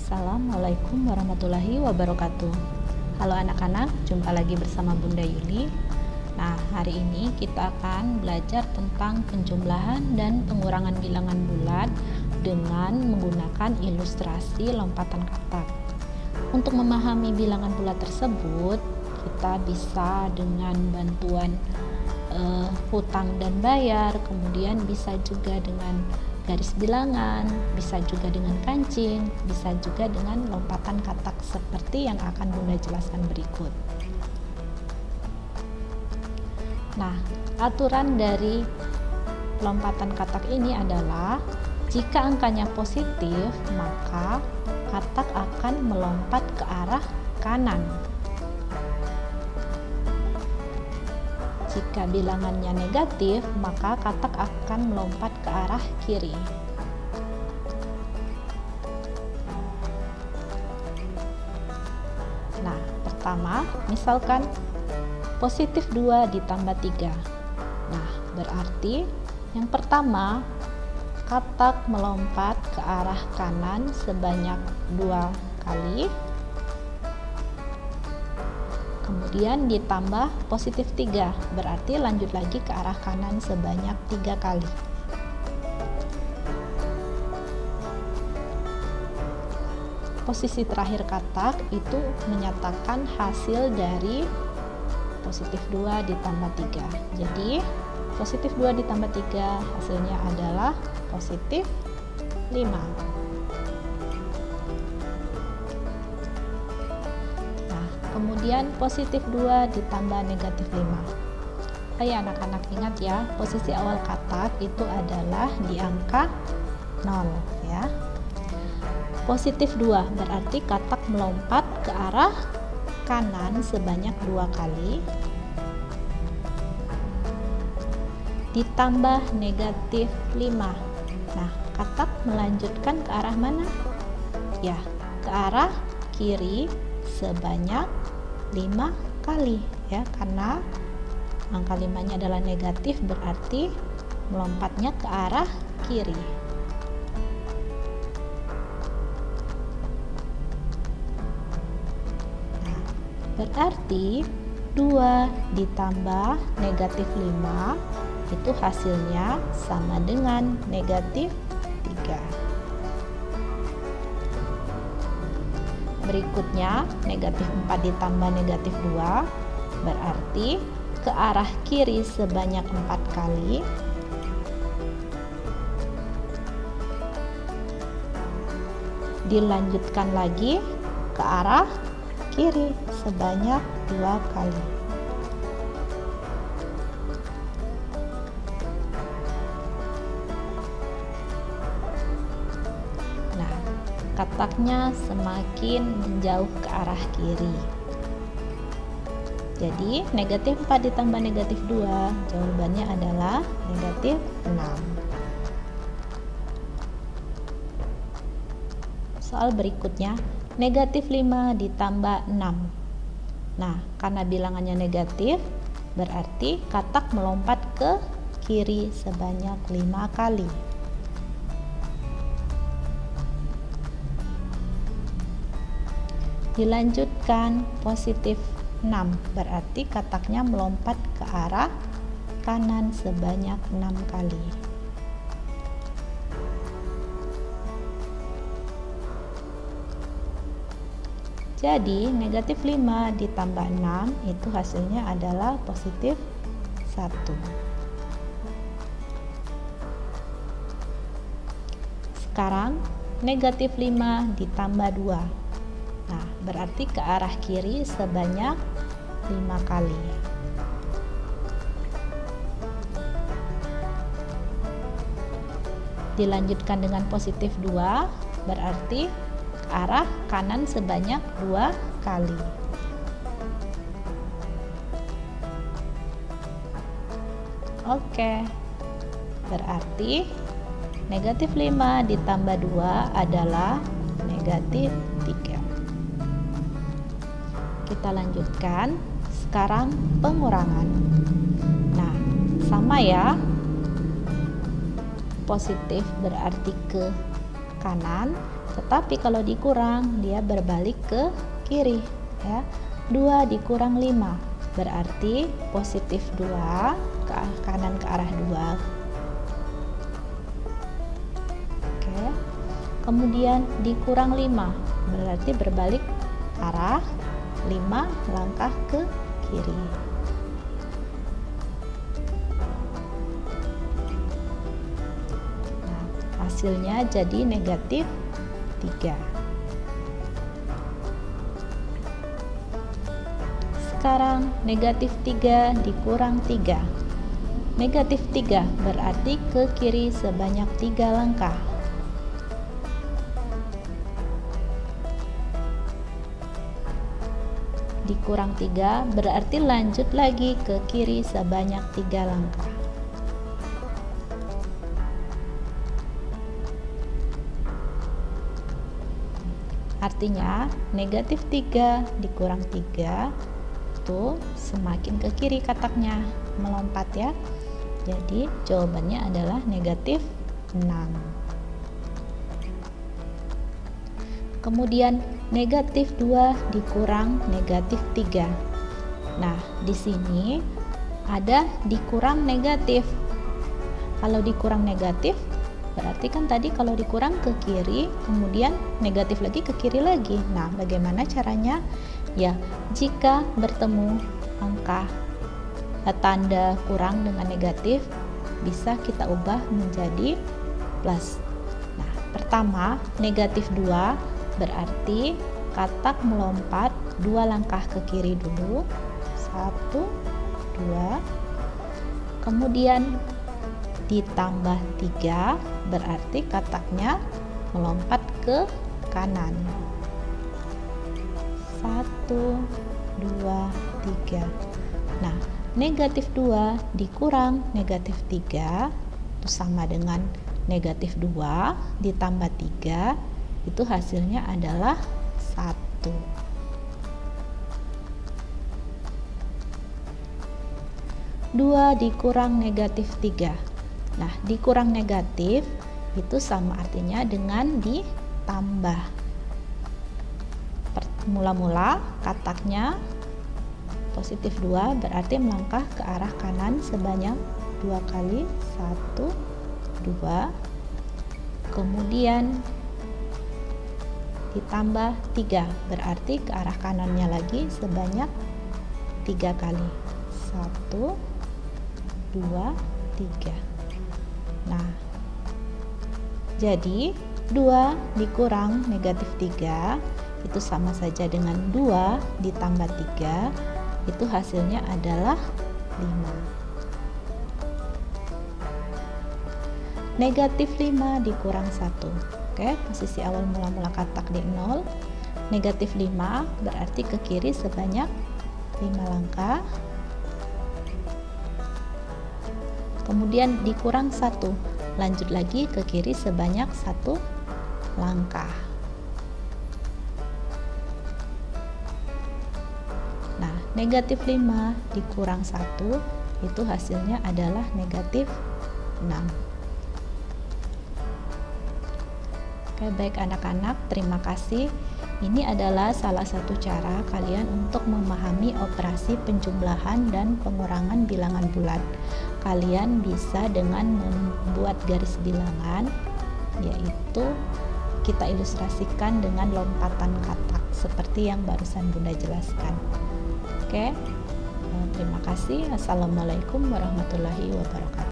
Assalamualaikum warahmatullahi wabarakatuh. Halo anak-anak, jumpa lagi bersama Bunda Yuli. Nah, hari ini kita akan belajar tentang penjumlahan dan pengurangan bilangan bulat dengan menggunakan ilustrasi lompatan katak. Untuk memahami bilangan bulat tersebut, kita bisa dengan bantuan hutang dan bayar, kemudian bisa juga dengan garis bilangan, bisa juga dengan kancing, bisa juga dengan lompatan katak seperti yang akan Bunda jelaskan berikut. Nah, aturan dari lompatan katak ini adalah jika angkanya positif, maka katak akan melompat ke arah kanan. Jika bilangannya negatif, maka katak akan melompat ke arah kiri. Nah, pertama, misalkan positif 2 ditambah 3. Nah, berarti yang pertama, katak melompat ke arah kanan sebanyak 2 kali. Kemudian ditambah positif 3, berarti lanjut lagi ke arah kanan sebanyak 3 kali. Posisi terakhir katak itu menyatakan hasil dari positif 2 ditambah 3. Jadi, positif 2 ditambah 3 hasilnya adalah positif 5. Kemudian positif 2 ditambah negatif 5. Ayo anak-anak ingat ya, posisi awal katak itu adalah di angka 0 ya. Positif 2 berarti katak melompat ke arah kanan sebanyak 2 kali. Ditambah negatif 5. Nah, katak melanjutkan ke arah mana? Ya, ke arah kiri sebanyak 5 kali ya, karena angka 5-nya adalah negatif, berarti melompatnya ke arah kiri. Nah, berarti 2 ditambah negatif 5 itu hasilnya sama dengan negatif 3. Berikutnya, negatif 4 ditambah negatif 2 berarti ke arah kiri sebanyak 4 kali. Dilanjutkan lagi ke arah kiri sebanyak 2 kali. Kataknya semakin menjauh ke arah kiri. Jadi negatif 4 ditambah negatif 2 jawabannya adalah negatif 6. Soal berikutnya, negatif 5 ditambah 6. Nah, karena bilangannya negatif, berarti katak melompat ke kiri sebanyak 5 kali. Dilanjutkan positif 6, berarti kataknya melompat ke arah kanan sebanyak 6 kali. Jadi negatif 5 ditambah 6 itu hasilnya adalah positif 1. Sekarang negatif 5 ditambah 2. Nah, berarti ke arah kiri sebanyak 5 kali. Dilanjutkan dengan positif 2, berarti ke arah kanan sebanyak 2 kali. Oke, berarti negatif 5 ditambah 2 adalah negatif 3. Kita lanjutkan. Sekarang pengurangan. Nah, sama ya. Positif berarti ke kanan, Tetapi kalau dikurang dia berbalik ke kiri ya. 2 dikurang 5 berarti positif 2 ke kanan ke arah 2. Oke. Kemudian dikurang 5 berarti berbalik arah 5 langkah ke kiri. Nah, hasilnya jadi negatif 3. Sekarang negatif 3 dikurang 3. Negatif 3 berarti ke kiri sebanyak 3 langkah. Dikurang 3 berarti lanjut lagi ke kiri sebanyak 3 langkah. Artinya negatif 3 dikurang 3 itu semakin ke kiri kataknya, melompat ya. Jadi jawabannya adalah negatif 6. Kemudian negatif 2 dikurang negatif 3. Nah, di sini ada dikurang negatif. Kalau dikurang negatif berarti kan tadi kalau dikurang ke kiri, kemudian negatif lagi ke kiri lagi. Nah, bagaimana caranya? Ya, jika bertemu angka tanda kurang dengan negatif, bisa kita ubah menjadi plus. Nah, pertama, negatif 2 berarti katak melompat 2 langkah ke kiri dulu. 1, 2. Kemudian ditambah 3 berarti kataknya melompat ke kanan. 1, 2, 3. Nah, negatif 2 dikurang negatif 3 itu sama dengan negatif 2 ditambah 3 itu hasilnya adalah 1. Dua dikurang negatif 3. Nah, dikurang negatif itu sama artinya dengan ditambah. Mula-mula kataknya positif 2 berarti melangkah ke arah kanan sebanyak 2 kali. 1, 2. Kemudian ditambah 3 berarti ke arah kanannya lagi sebanyak 3 kali. 1, 2, 3. Nah, jadi 2 dikurang negatif 3 itu sama saja dengan 2 ditambah 3 itu hasilnya adalah 5. Negatif 5 dikurang 1. Oke, posisi awal mula-mula katak di 0. Negatif 5 berarti ke kiri sebanyak 5 langkah. Kemudian dikurang 1, lanjut lagi ke kiri sebanyak 1 langkah. Nah, negatif 5 dikurang 1 itu hasilnya adalah negatif 6. Oke, baik anak-anak, terima kasih. Ini adalah salah satu cara kalian untuk memahami operasi penjumlahan dan pengurangan bilangan bulat. Kalian bisa dengan membuat garis bilangan, yaitu kita ilustrasikan dengan lompatan katak seperti yang barusan Bunda jelaskan. Oke, terima kasih. Assalamualaikum warahmatullahi wabarakatuh.